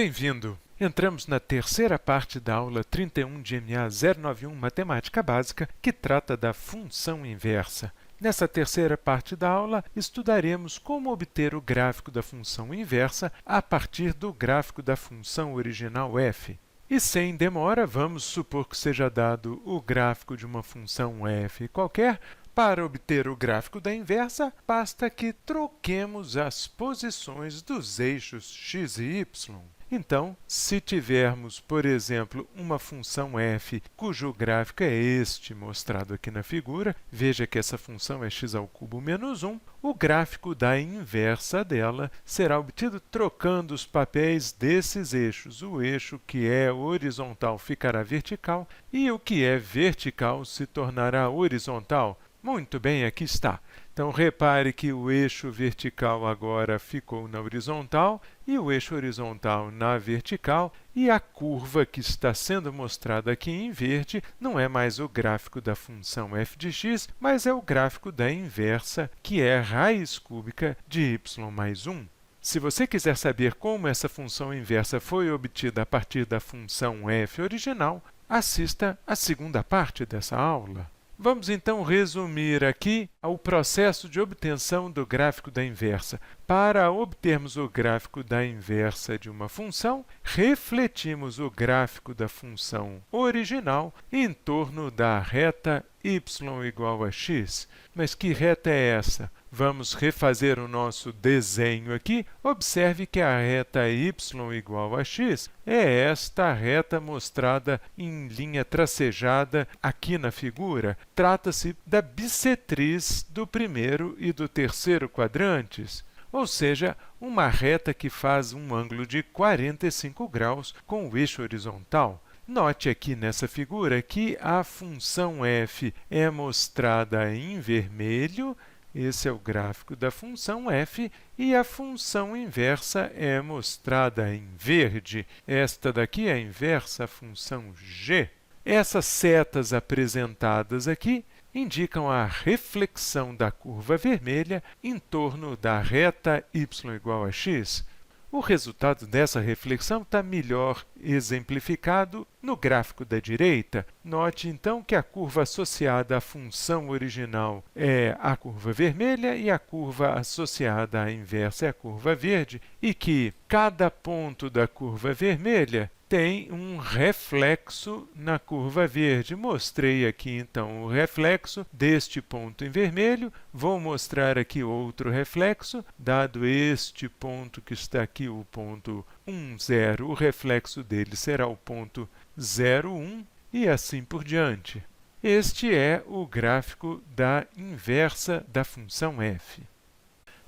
Bem-vindo! Entramos na terceira parte da aula 31 de MA 091 Matemática Básica, que trata da função inversa. Nessa terceira parte da aula, estudaremos como obter o gráfico da função inversa a partir do gráfico da função original f. E sem demora, vamos supor que seja dado o gráfico de uma função f qualquer. Para obter o gráfico da inversa, basta que troquemos as posições dos eixos x e y. Então, se tivermos, por exemplo, uma função f cujo gráfico é este mostrado aqui na figura, veja que essa função é x⁻³ menos 1, o gráfico da inversa dela será obtido trocando os papéis desses eixos. O eixo que é horizontal ficará vertical e o que é vertical se tornará horizontal. Muito bem, aqui está. Então, repare que o eixo vertical agora ficou na horizontal e o eixo horizontal na vertical, e a curva que está sendo mostrada aqui em verde não é mais o gráfico da função f de x, mas é o gráfico da inversa, que é raiz cúbica de y mais 1. Se você quiser saber como essa função inversa foi obtida a partir da função f original, assista à segunda parte dessa aula. Vamos então resumir aqui o processo de obtenção do gráfico da inversa. Para obtermos o gráfico da inversa de uma função, refletimos o gráfico da função original em torno da reta y igual a x. Mas que reta é essa? Vamos refazer o nosso desenho aqui. Observe que a reta y igual a x é esta reta mostrada em linha tracejada aqui na figura. Trata-se da bissetriz do primeiro e do terceiro quadrantes, ou seja, uma reta que faz um ângulo de 45 graus com o eixo horizontal. Note aqui nessa figura que a função f é mostrada em vermelho. Esse é o gráfico da função f, e a função inversa é mostrada em verde. Esta daqui é a inversa, a função g. Essas setas apresentadas aqui indicam a reflexão da curva vermelha em torno da reta y igual a x. O resultado dessa reflexão está melhor exemplificado no gráfico da direita. Note, então, que a curva associada à função original é a curva vermelha e a curva associada à inversa é a curva verde, e que cada ponto da curva vermelha tem um reflexo na curva verde. Mostrei aqui, então, o reflexo deste ponto em vermelho. Vou mostrar aqui outro reflexo. Dado este ponto que está aqui, o ponto 1, 0, o reflexo dele será o ponto 0, 1, e assim por diante. Este é o gráfico da inversa da função f.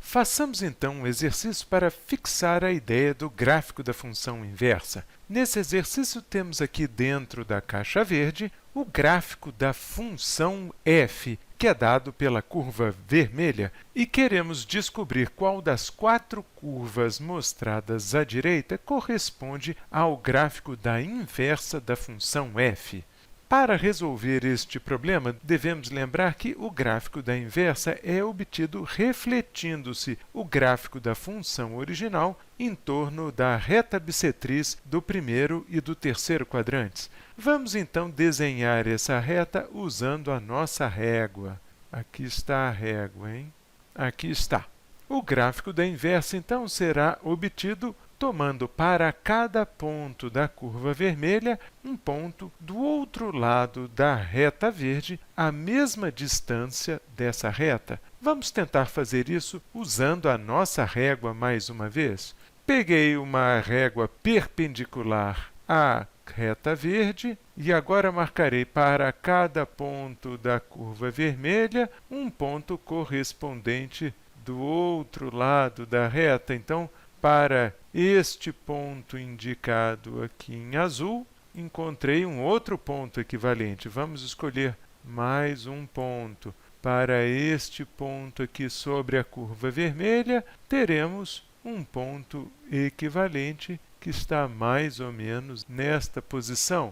Façamos então um exercício para fixar a ideia do gráfico da função inversa. Nesse exercício, temos aqui dentro da caixa verde o gráfico da função f, que é dado pela curva vermelha, e queremos descobrir qual das quatro curvas mostradas à direita corresponde ao gráfico da inversa da função f. Para resolver este problema, devemos lembrar que o gráfico da inversa é obtido refletindo-se o gráfico da função original em torno da reta bissetriz do primeiro e do terceiro quadrantes. Vamos então desenhar essa reta usando a nossa régua. Aqui está a régua, hein? Aqui está. O gráfico da inversa, então, será obtido tomando para cada ponto da curva vermelha um ponto do outro lado da reta verde, a mesma distância dessa reta. Vamos tentar fazer isso usando a nossa régua mais uma vez. Peguei uma régua perpendicular à reta verde e agora marcarei para cada ponto da curva vermelha um ponto correspondente do outro lado da reta. Então, para este ponto indicado aqui em azul, encontrei um outro ponto equivalente. Vamos escolher mais um ponto. Para este ponto aqui sobre a curva vermelha, teremos um ponto equivalente que está mais ou menos nesta posição.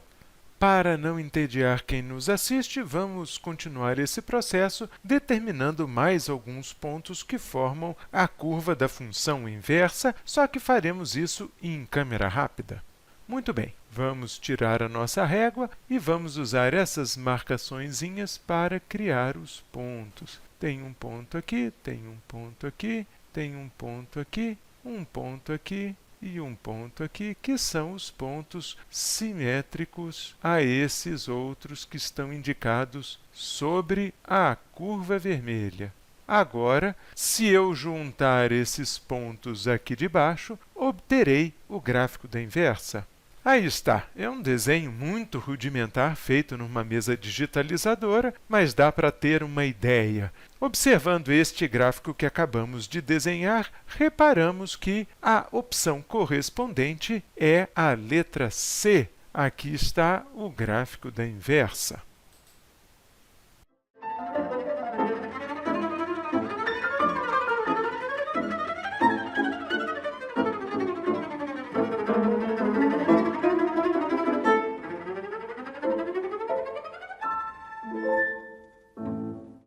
Para não entediar quem nos assiste, vamos continuar esse processo determinando mais alguns pontos que formam a curva da função inversa, só que faremos isso em câmera rápida. Muito bem, vamos tirar a nossa régua e vamos usar essas marcaçõezinhas para criar os pontos. Tem um ponto aqui, tem um ponto aqui, tem um ponto aqui, um ponto aqui e um ponto aqui, que são os pontos simétricos a esses outros que estão indicados sobre a curva vermelha. Agora, se eu juntar esses pontos aqui de baixo, obterei o gráfico da inversa. Aí está, é um desenho muito rudimentar feito numa mesa digitalizadora, mas dá para ter uma ideia. Observando este gráfico que acabamos de desenhar, reparamos que a opção correspondente é a letra C. Aqui está o gráfico da inversa.